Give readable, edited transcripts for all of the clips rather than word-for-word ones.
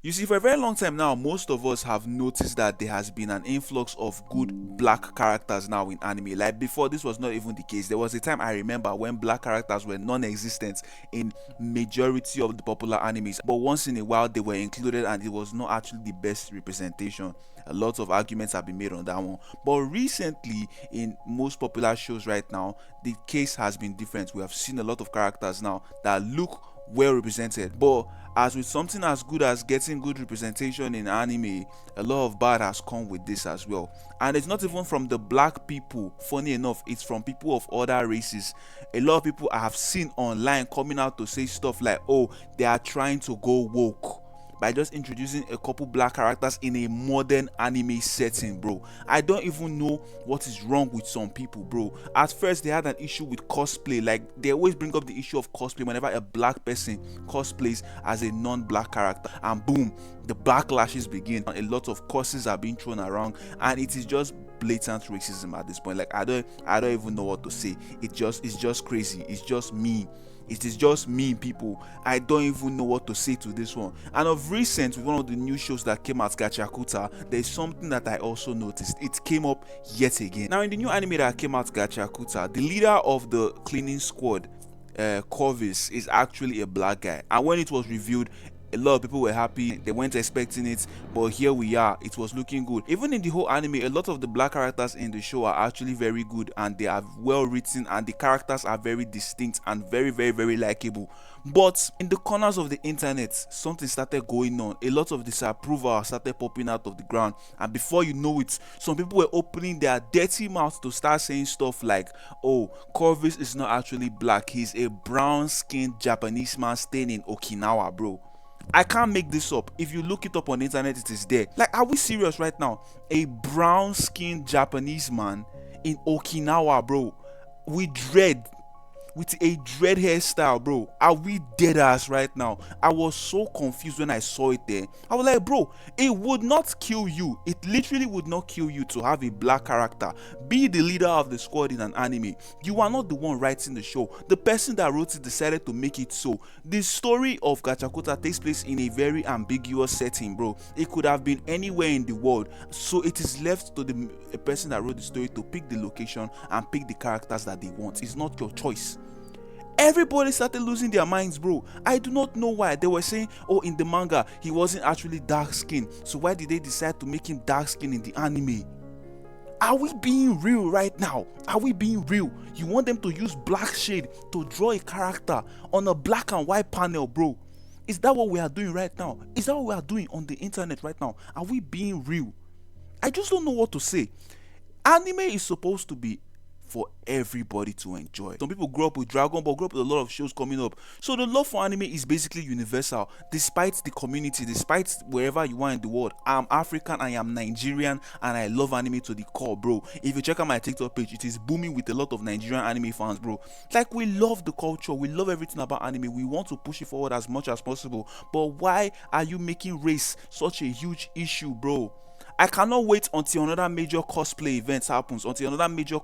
You see, for a very long time now, most of us have noticed that there has been an influx of good black characters now in anime. Like before, this was not even the case. There was a time I remember when black characters were non-existent in majority of the popular animes. But once in a while, they were included, and it was not actually the best representation. A lot of arguments have been made on that one. But recently, in most popular shows right now, the case has been different. We have seen a lot of characters now that look well represented. But as with something as good as getting good representation in anime, a lot of bad has come with this as well. And it's not even from the black people, funny enough, it's from people of other races. A lot of people I have seen online coming out to say stuff like, oh, they are trying to go woke by just introducing a couple black characters in a modern anime setting, bro. I don't even know what is wrong with some people, bro. At first, they had an issue with cosplay. Like, they always bring up the issue of cosplay whenever a black person cosplays as a non-black character, and boom, the backlashes begin. A lot of curses are being thrown around, and it is just blatant racism at this point. Like, I don't even know what to say. It's just crazy. It's just mean. It is just me, people. I don't even know what to say to this one. And of recent, with one of the new shows that came out, Gachakuta, there's something that I also noticed. It came up yet again. Now, in the new anime that came out, Gachakuta, the leader of the cleaning squad, Corvus, is actually a black guy. And when it was revealed, a lot of people were happy. They weren't expecting it, but here we are. It was looking good. Even in the whole anime, a lot of the black characters in the show are actually very good, and they are well written, and the characters are very distinct and very, very, very likable. But in the corners of the internet, something started going on. A lot of disapproval started popping out of the ground, and before you know it, some people were opening their dirty mouths to start saying stuff like, oh, Corvus is not actually black, he's a brown skinned Japanese man staying in Okinawa, bro. I can't make this up. If you look it up on the internet, it is there. Like, are we serious right now? A brown skinned Japanese man in Okinawa, bro, with dread, with a dread hairstyle, bro. Are we dead ass right now? I was so confused when I saw it there. I was like, bro, it would not kill you. It literally would not kill you to have a black character be the leader of the squad in an anime. You are not the one writing the show. The person that wrote it decided to make it so. The story of Gachakuta takes place in a very ambiguous setting, bro. It could have been anywhere in the world. So it is left to the person that wrote the story to pick the location and pick the characters that they want. It's not your choice. Everybody started losing their minds, bro. I do not know why. They were saying, oh, in the manga he wasn't actually dark skinned, so why did they decide to make him dark skinned in the anime? Are we being real right now? Are we being real? You want them to use black shade to draw a character on a black and white panel, bro? Is that what we are doing right now? Is that what we are doing on the internet right now? Are we being real? I just don't know what to say. Anime is supposed to be for everybody to enjoy. Some people grow up with Dragon Ball, grow up with a lot of shows coming up. So the love for anime is basically universal, despite the community, despite wherever you are in the world. I'm African, I am Nigerian, and I love anime to the core, bro. If you check out my TikTok page, it is booming with a lot of Nigerian anime fans, bro. Like, we love the culture, we love everything about anime, we want to push it forward as much as possible. But why are you making race such a huge issue, bro? I cannot wait until another major cosplay event happens, until another major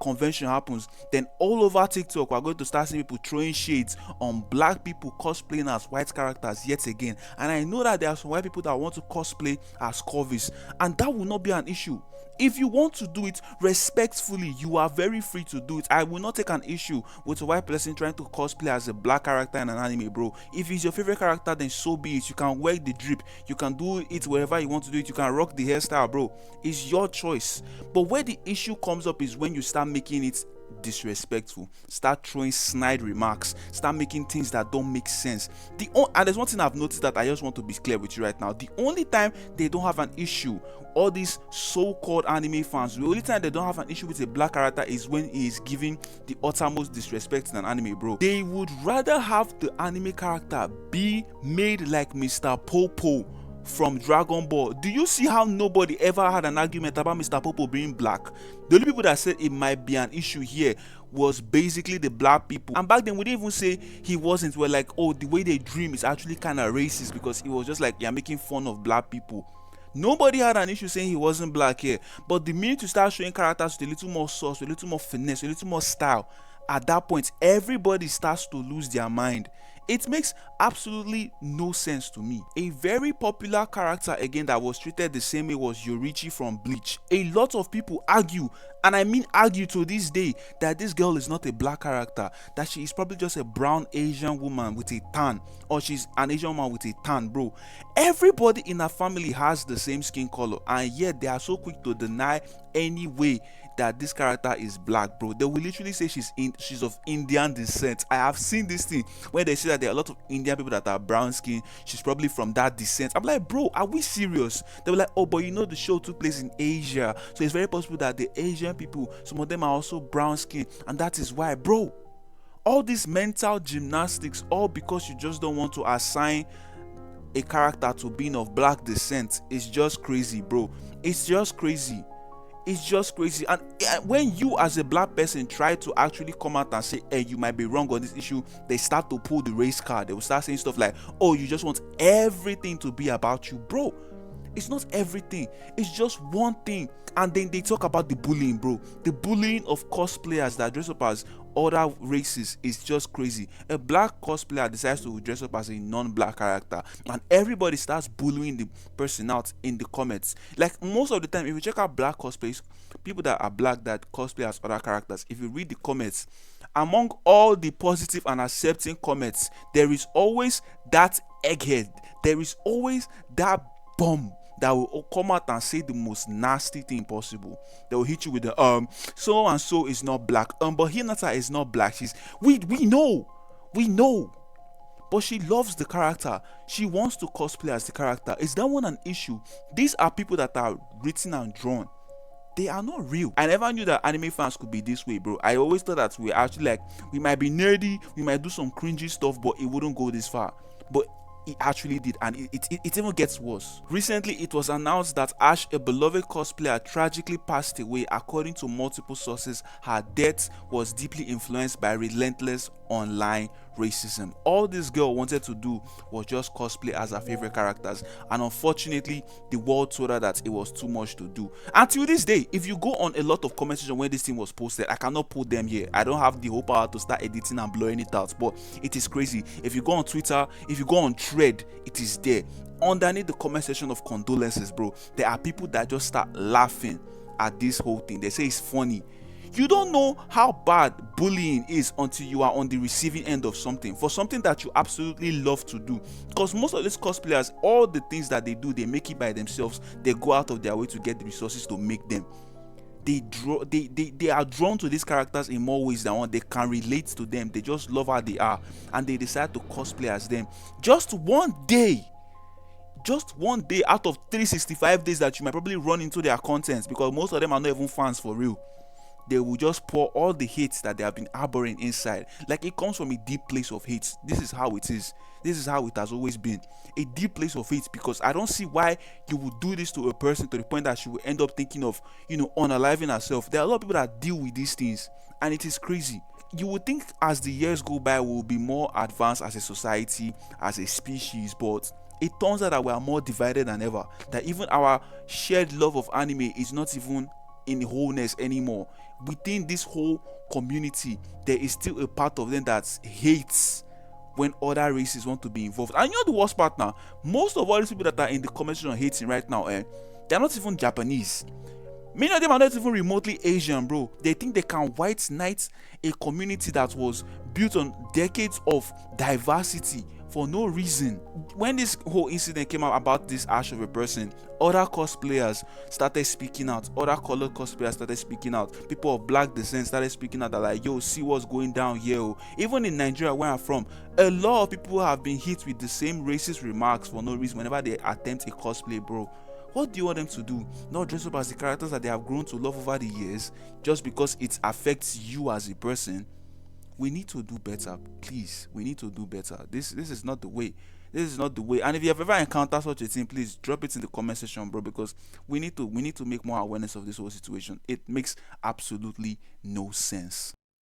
convention happens. Then all over TikTok, we're going to start seeing people throwing shades on black people cosplaying as white characters yet again. And I know that there are some white people that want to cosplay as Corvus, and that will not be an issue. If you want to do it respectfully, you are very free to do it. I will not take an issue with a white person trying to cosplay as a black character in an anime, bro. If it's your favorite character, then so be it. You can wear the drip, you can do it wherever you want to do it, you can rock the hairstyle, bro. It's your choice. But where the issue comes up is when you start making it disrespectful, start throwing snide remarks, start making things that don't make sense. And there's one thing I've noticed that I just want to be clear with you right now. The only time they don't have an issue, all these so-called anime fans, the only time they don't have an issue with a black character is when he is giving the uttermost disrespect in an anime, bro. They would rather have the anime character be made like Mr. Popo from Dragon Ball. Do you see how nobody ever had an argument about Mr. Popo being black? The only people that said it might be an issue here was basically the black people. And back then we didn't even say he wasn't. We're like, oh, the way they dream is actually kind of racist, because it was just like, you're making fun of black people. Nobody had an issue saying he wasn't black here. But the minute you start showing characters with a little more sauce, with a little more finesse, with a little more style, at that point everybody starts to lose their mind. It makes absolutely no sense to me. A very popular character again that was treated the same way was Yorichi from Bleach. A lot of people argue, and I mean argue to this day, that this girl is not a black character, that she is probably just a brown Asian woman with a tan, or she's an Asian woman with a tan, bro. Everybody in her family has the same skin color, and yet they are so quick to deny any way that this character is black, bro. They will literally say she's of Indian descent. I have seen this thing where they say that there are a lot of Indian people that are brown skin, she's probably from that descent. I'm like, bro, are we serious? They were like, oh, but you know the show took place in Asia, so it's very possible that the Asian people, some of them are also brown skin, and that is why, bro. All these mental gymnastics, all because you just don't want to assign a character to being of black descent, is just crazy, bro. It's just crazy. It's just crazy. And when you as a black person try to actually come out and say, hey, you might be wrong on this issue, they start to pull the race card. They will start saying stuff like, oh, you just want everything to be about you, bro. It's not everything, it's just one thing. And then they talk about the bullying, bro. The bullying of cosplayers that dress up as other races is just crazy. A black cosplayer decides to dress up as a non-black character, and everybody starts bullying the person out in the comments. Like, most of the time, if you check out black cosplays, people that are black that cosplay as other characters, if you read the comments, among all the positive and accepting comments, there is always that egghead. There is always that bomb that will come out and say the most nasty thing possible. They will hit you with the so and so is not black, but Hinata is not black. We know, but she loves the character. She wants to cosplay as the character. Is that one an issue? These are people that are written and drawn. They are not real. I never knew that anime fans could be this way, bro. I always thought that we actually, like, we might be nerdy, we might do some cringy stuff, but it wouldn't go this far. But it actually did, and it even gets worse. Recently, it was announced that Ash, a beloved cosplayer, tragically passed away. According to multiple sources, her death was deeply influenced by relentless online racism. All this girl wanted to do was just cosplay as her favorite characters, and unfortunately the world told her that it was too much to do. Until this day, if you go on a lot of comment section when this thing was posted, I cannot put them here. I don't have the whole power to start editing and blowing it out, but it is crazy. If you go on Twitter, if you go on Thread, it is there. Underneath the comment section of condolences, bro, there are people that just start laughing at this whole thing. They say it's funny. You don't know how bad bullying is until you are on the receiving end of something, for something that you absolutely love to do. Because most of these cosplayers, all the things that they do, they make it by themselves. They go out of their way to get the resources to make them. They are drawn to these characters in more ways than one. They can relate to them. They just love how they are, and they decide to cosplay as them. Just one day out of 365 days that you might probably run into their content, because most of them are not even fans for real. They will just pour all the hate that they have been harboring inside. Like, it comes from a deep place of hate. This is how it is. This is how it has always been. A deep place of hate, because I don't see why you would do this to a person to the point that she will end up thinking of, unaliving herself. There are a lot of people that deal with these things, and it is crazy. You would think as the years go by, we will be more advanced as a society, as a species, but it turns out that we are more divided than ever. That even our shared love of anime is not even in wholeness anymore. Within this whole community, there is still a part of them that hates when other races want to be involved. And you know the worst part now? Most of all these people that are in the comment section hating right now, they're not even Japanese. Many of them are not even remotely Asian, bro. They think they can white knight a community that was built on decades of diversity for no reason. When this whole incident came out about this Ash of a person, other cosplayers started speaking out. Other colored cosplayers started speaking out. People of black descent started speaking out. They're like, yo, see what's going down here. Even in Nigeria, where I'm from, a lot of people have been hit with the same racist remarks for no reason whenever they attempt a cosplay, bro. What do you want them to do? Not dress up as the characters that they have grown to love over the years just because it affects you as a person? We need to do better, please. We need to do better. This is not the way. This is not the way. And if you have ever encountered such a thing, please drop it in the comment section, bro, because we need to make more awareness of this whole situation. It makes absolutely no sense.